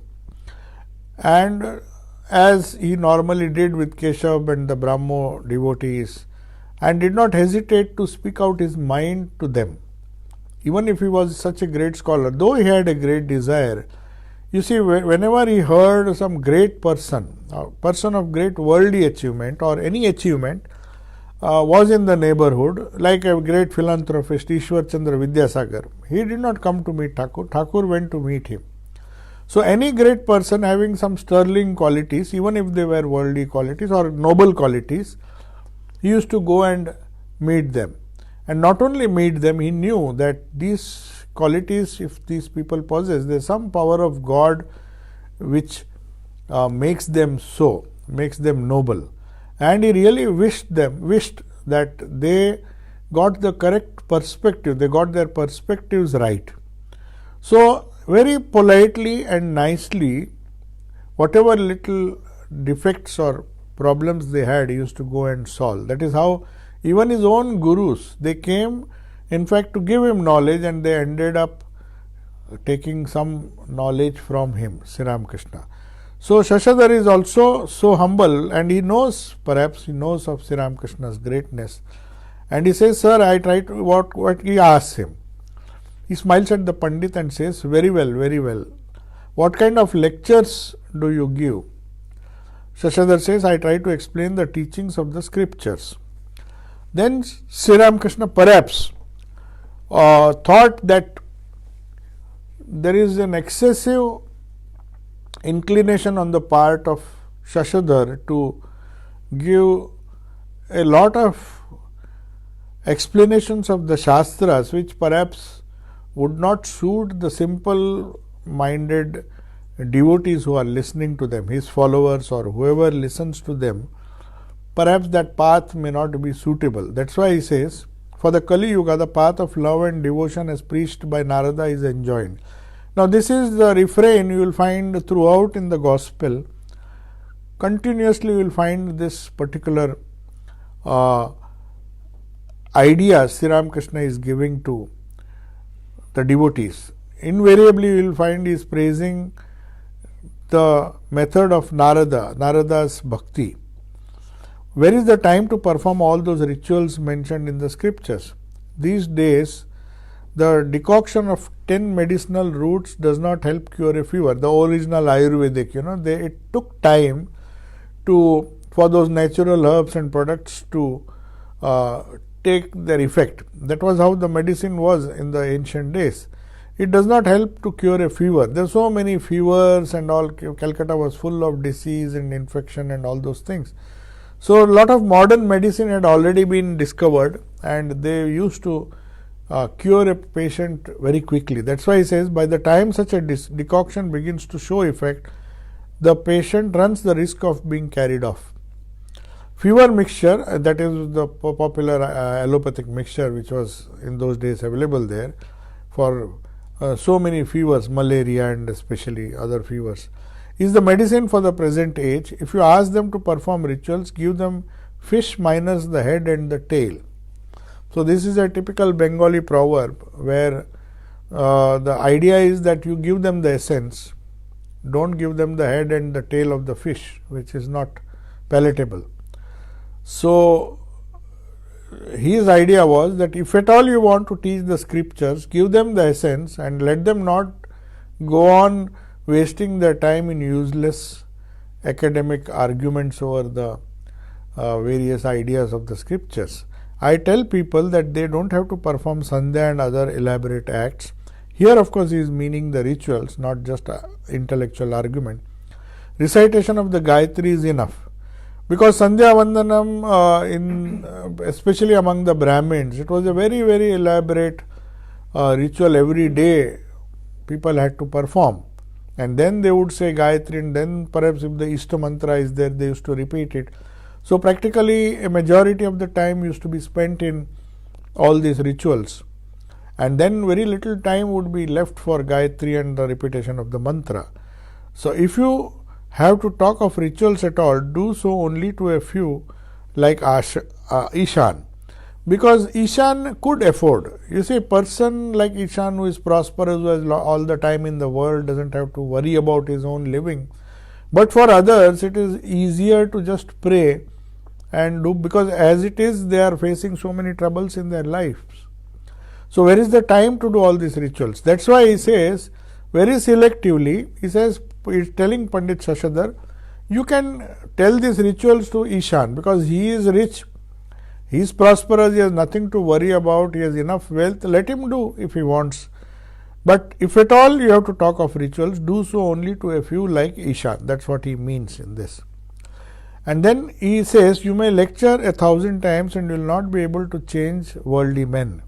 and as he normally did with Keshav and the Brahmo devotees, and did not hesitate to speak out his mind to them. Even if he was such a great scholar, though he had a great desire, You see, whenever he heard some great person, a person of great worldly achievement or any achievement was in the neighborhood, like a great philanthropist, Ishwar Chandra Vidyasagar, he did not come to meet Thakur, Thakur went to meet him. So, any great person having some sterling qualities, even if they were worldly qualities or noble qualities, he used to go and meet them. And not only meet them, he knew that these qualities, if these people possess, there is some power of God which makes them so, makes them noble. And he really wished that they got the correct perspective, they got their perspectives right. So, very politely and nicely, whatever little defects or problems they had, he used to go and solve. That is how even his own gurus, they came in fact to give him knowledge, and they ended up taking some knowledge from him, Sri Ramakrishna. So, Shashadhar is also so humble, and he knows, perhaps he knows of Sri Ramakrishna's greatness, and he says, "Sir, I try to," what he asks him. He smiles at the Pandit and says, "Very well, very well. What kind of lectures do you give?" Shashadhar says, "I try to explain the teachings of the scriptures." Then Sri Ramakrishna perhaps thought that there is an excessive inclination on the part of Shashadhar to give a lot of explanations of the Shastras, which perhaps would not suit the simple minded devotees who are listening to them, his followers or whoever listens to them. Perhaps that path may not be suitable. That is why he says, "For the Kali Yuga, the path of love and devotion as preached by Narada is enjoined." Now, this is the refrain you will find throughout in the gospel. Continuously you will find this particular idea Sri Ramakrishna is giving to the devotees. Invariably you will find he is praising the method of Narada's bhakti. Where is the time to perform all those rituals mentioned in the scriptures? These days, the decoction of 10 medicinal roots does not help cure a fever. The original Ayurvedic, it took time for those natural herbs and products to take their effect. That was how the medicine was in the ancient days. It does not help to cure a fever. There are so many fevers and all. Calcutta was full of disease and infection and all those things. So, a lot of modern medicine had already been discovered, and they used to cure a patient very quickly. That is why he says, by the time such a decoction begins to show effect, the patient runs the risk of being carried off. Fever mixture, that is the popular allopathic mixture which was in those days available there for so many fevers, malaria and especially other fevers, is the medicine for the present age. If you ask them to perform rituals, give them fish minus the head and the tail. So, this is a typical Bengali proverb where the idea is that you give them the essence, don't give them the head and the tail of the fish, which is not palatable. So, his idea was that if at all you want to teach the scriptures, give them the essence and let them not go on wasting their time in useless academic arguments over the various ideas of the scriptures. I tell people that they don't have to perform sandhya and other elaborate acts. Here, of course, he is meaning the rituals, not just intellectual argument. Recitation of the Gayatri is enough, because Sandhya Vandanam, especially among the Brahmins, it was a very, very elaborate ritual. Every day people had to perform, and then they would say Gayatri, and then perhaps if the Ishta mantra is there, they used to repeat it. So, practically a majority of the time used to be spent in all these rituals, and then very little time would be left for Gayatri and the repetition of the mantra. So, if you have to talk of rituals at all, do so only to a few like Ishan, because Ishan could afford. You see, a person like Ishan who is prosperous, who has all the time in the world, doesn't have to worry about his own living. But for others, it is easier to just pray and do, because as it is, they are facing so many troubles in their lives. So, where is the time to do all these rituals? That is why he says, very selectively. He says, he's telling Pandit Shashadhar, you can tell these rituals to Ishan because he is rich, he is prosperous, he has nothing to worry about, he has enough wealth, let him do if he wants. But if at all you have to talk of rituals, do so only to a few like Ishan. That's what he means in this. And then he says, you may lecture 1,000 times and will not be able to change worldly men.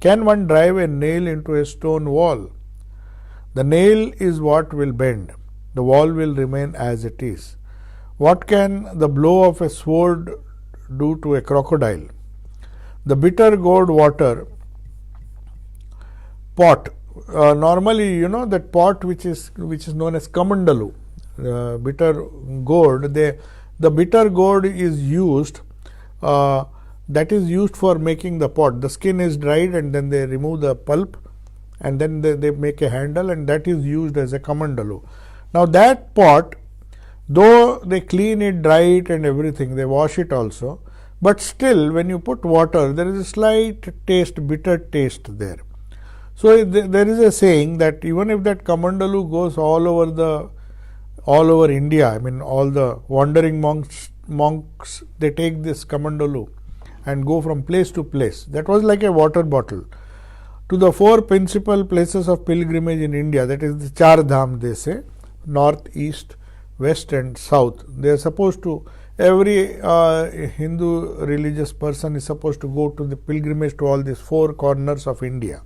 Can one drive a nail into a stone wall? The nail is what will bend. The wall will remain as it is. What can the blow of a sword do to a crocodile? The bitter gourd water pot. Normally, that pot which is known as kamandalu, bitter gourd. The bitter gourd is used. That is used for making the pot. The skin is dried and then they remove the pulp and then they make a handle, and that is used as a kamandalu. Now that pot, though they clean it, dry it and everything, they wash it also, but still when you put water, there is a slight taste, bitter taste there. So there is a saying that even if that kamandalu goes all over India, I mean all the wandering monks, they take this kamandalu and go from place to place. That was like a water bottle. To the 4 principal places of pilgrimage in India, that is the Char Dham, they say, north, east, west and south. They are supposed to, every Hindu religious person is supposed to go to the pilgrimage to all these 4 corners of India.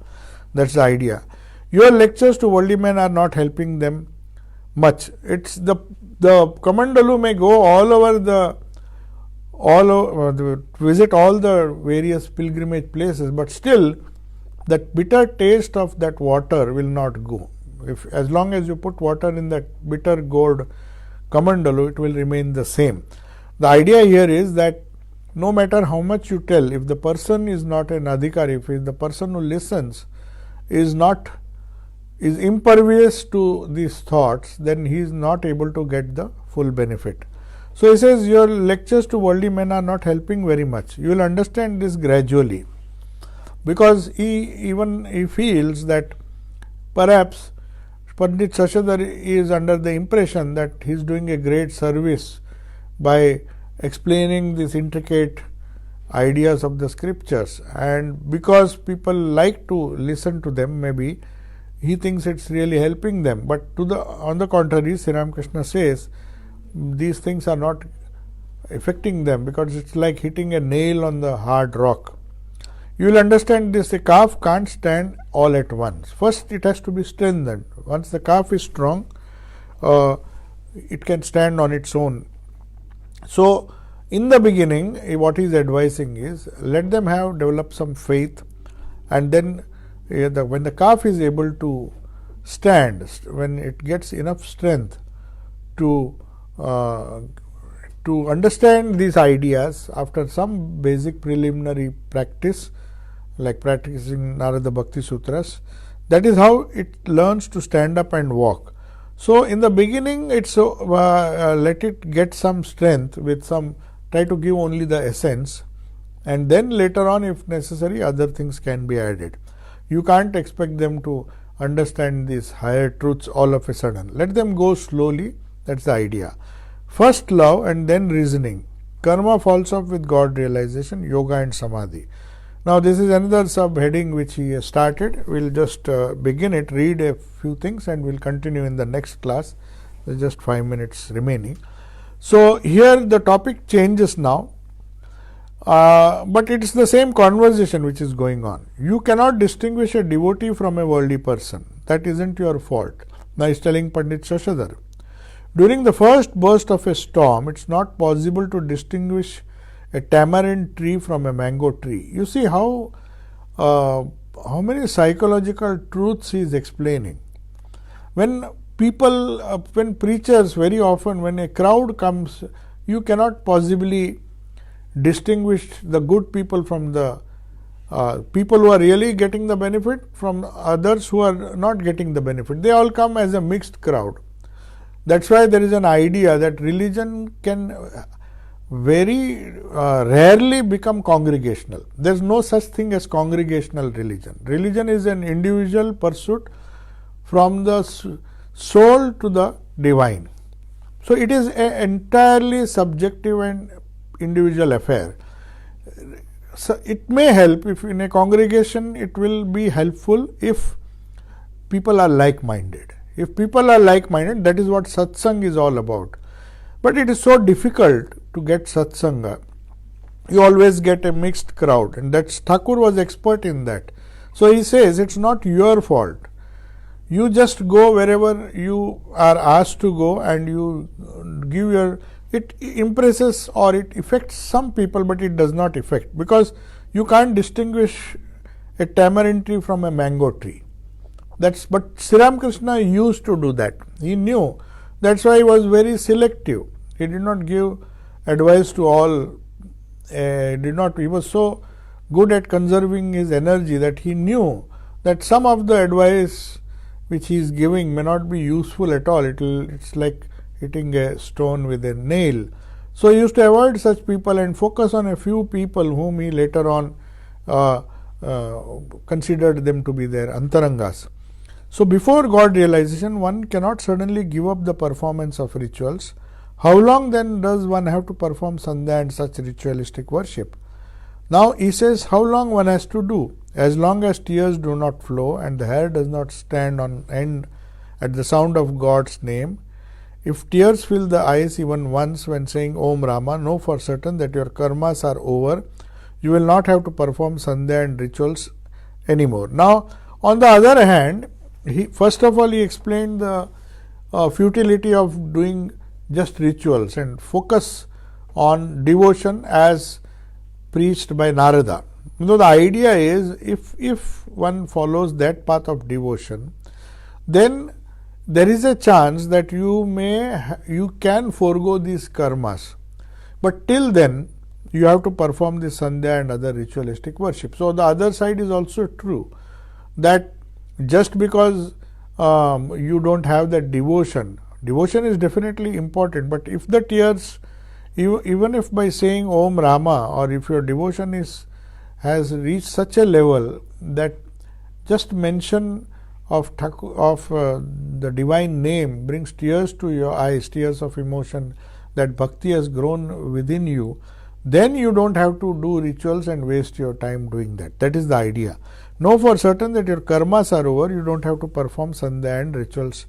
That's the idea. Your lectures to worldly men are not helping them much. It's the kamandalu may go visit all the various pilgrimage places, but still that bitter taste of that water will not go. As long as you put water in that bitter gourd kamandalu, it will remain the same. The idea here is that no matter how much you tell, if the person is not an adhikari, if the person who listens is impervious to these thoughts, then he is not able to get the full benefit. So he says, your lectures to worldly men are not helping very much. You will understand this gradually, because he feels that perhaps Pandit Shashadhar is under the impression that he is doing a great service by explaining these intricate ideas of the scriptures, and because people like to listen to them, maybe he thinks it's really helping them. But on the contrary, Sri Ramakrishna says these things are not affecting them, because it's like hitting a nail on the hard rock. You will understand this: a calf can't stand all at once. First it has to be strengthened. Once the calf is strong, it can stand on its own. So in the beginning, what he is advising is, let them develop some faith, and then when the calf is able to stand, when it gets enough strength to understand these ideas, after some basic preliminary practice, like practicing Narada Bhakti Sutras, that is how it learns to stand up and walk. So in the beginning, it's let it get some strength with try to give only the essence, and then later on, if necessary, other things can be added. You can't expect them to understand these higher truths all of a sudden. Let them go slowly. That's the idea. First love and then reasoning. Karma falls off with God realization, yoga and samadhi. Now this is another subheading which he has started. We'll just begin it, read a few things, and we'll continue in the next class. There's just 5 minutes remaining. So here the topic changes now, but it is the same conversation which is going on. You cannot distinguish a devotee from a worldly person. That isn't your fault. Now he's telling Pandit Shashadhar. During the first burst of a storm, it's not possible to distinguish a tamarind tree from a mango tree. You see how many psychological truths he is explaining. When preachers, very often when a crowd comes, you cannot possibly distinguish the good people from the people who are really getting the benefit from others who are not getting the benefit. They all come as a mixed crowd. That's why there is an idea that religion can very rarely become congregational. There is no such thing as congregational religion. Religion is an individual pursuit from the soul to the divine. So it is an entirely subjective and individual affair. So it may help if in a congregation, it will be helpful if people are like-minded. If people are like-minded, that is what satsang is all about. But it is so difficult to get satsanga. You always get a mixed crowd, and that Thakur was expert in that. So he says it's not your fault. You just go wherever you are asked to go, and you give your, it impresses or it affects some people, but it does not affect, because you can't distinguish a tamarind tree from a mango tree. But Sri Ramakrishna used to do that. He knew. That's why he was very selective. He did not give advice to all. He was so good at conserving his energy that he knew that some of the advice which he is giving may not be useful at all. It's like hitting a stone with a nail. So he used to avoid such people and focus on a few people whom he later on considered them to be their antarangas. So before God realization, one cannot suddenly give up the performance of rituals. How long then does one have to perform sandhya and such ritualistic worship? Now he says how long one has to do. As long as tears do not flow and the hair does not stand on end at the sound of God's name. If tears fill the eyes even once when saying Om Rama, know for certain that your karmas are over. You will not have to perform sandhya and rituals anymore. Now, on the other hand, first of all, he explained the futility of doing just rituals and focus on devotion as preached by Narada. The idea is if one follows that path of devotion, then there is a chance that you can forego these karmas. But till then, you have to perform the sandhya and other ritualistic worship. So the other side is also true, that just because you don't have that devotion is definitely important, but if the tears, even if by saying Om Rama, or if your devotion has reached such a level that just mention of the divine name brings tears to your eyes, tears of emotion, that bhakti has grown within you, then you don't have to do rituals and waste your time doing that. That is the idea. Know for certain that your karmas are over. You don't have to perform sandhya and rituals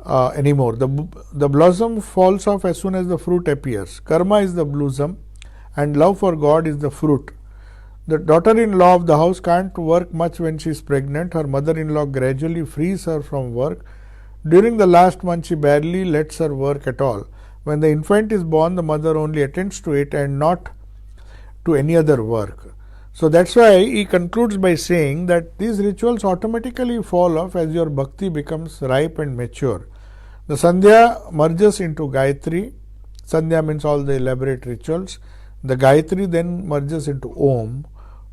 anymore. The blossom falls off as soon as the fruit appears. Karma is the blossom and love for God is the fruit. The daughter-in-law of the house can't work much when she is pregnant. Her mother-in-law gradually frees her from work. During the last month, she barely lets her work at all. When the infant is born, the mother only attends to it and not to any other work. So that's why he concludes by saying that these rituals automatically fall off as your bhakti becomes ripe and mature. The sandhya merges into Gayatri. Sandhya means all the elaborate rituals. The Gayatri then merges into Om.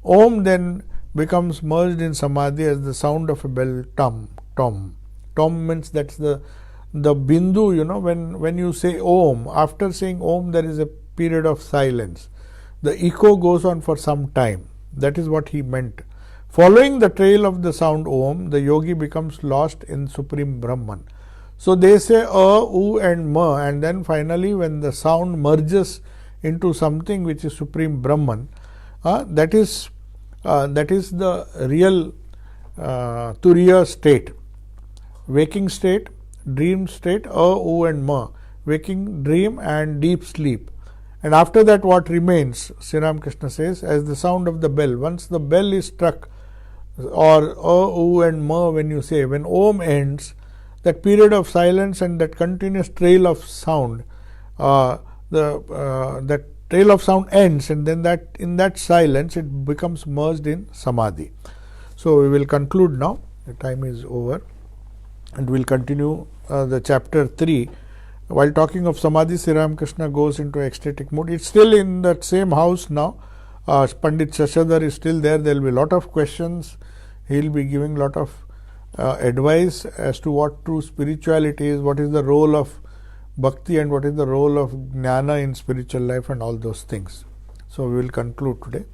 Om then becomes merged in Samadhi as the sound of a bell tom. Tom means that's the bindu, when you say Om, after saying Om there is a period of silence. The echo goes on for some time. That is what he meant. Following the trail of the sound Om, the yogi becomes lost in Supreme Brahman. So they say U and Ma, and then finally when the sound merges into something which is Supreme Brahman, that is the real Turiya state. Waking state, dream state, U and Ma. Waking, dream and deep sleep. And after that what remains, Sri Ramakrishna says, as the sound of the bell. Once the bell is struck, or U and Ma when you say, when Om ends, that period of silence and that continuous trail of sound, that trail of sound ends, and then in that silence it becomes merged in Samadhi. So we will conclude now. The time is over, and we will continue the chapter 3. While talking of Samadhi, Sri Ramakrishna goes into ecstatic mood. It's still in that same house now. Pandit Shashadhar is still there. There will be a lot of questions. He will be giving a lot of advice as to what true spirituality is, what is the role of bhakti and what is the role of jnana in spiritual life and all those things. So we will conclude today.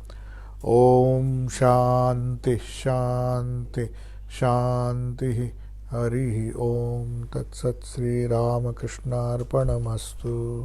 Om Shanti Shanti Shanti. Harihi Om Tat Sat Sri Ramakrishna Arpanamastu.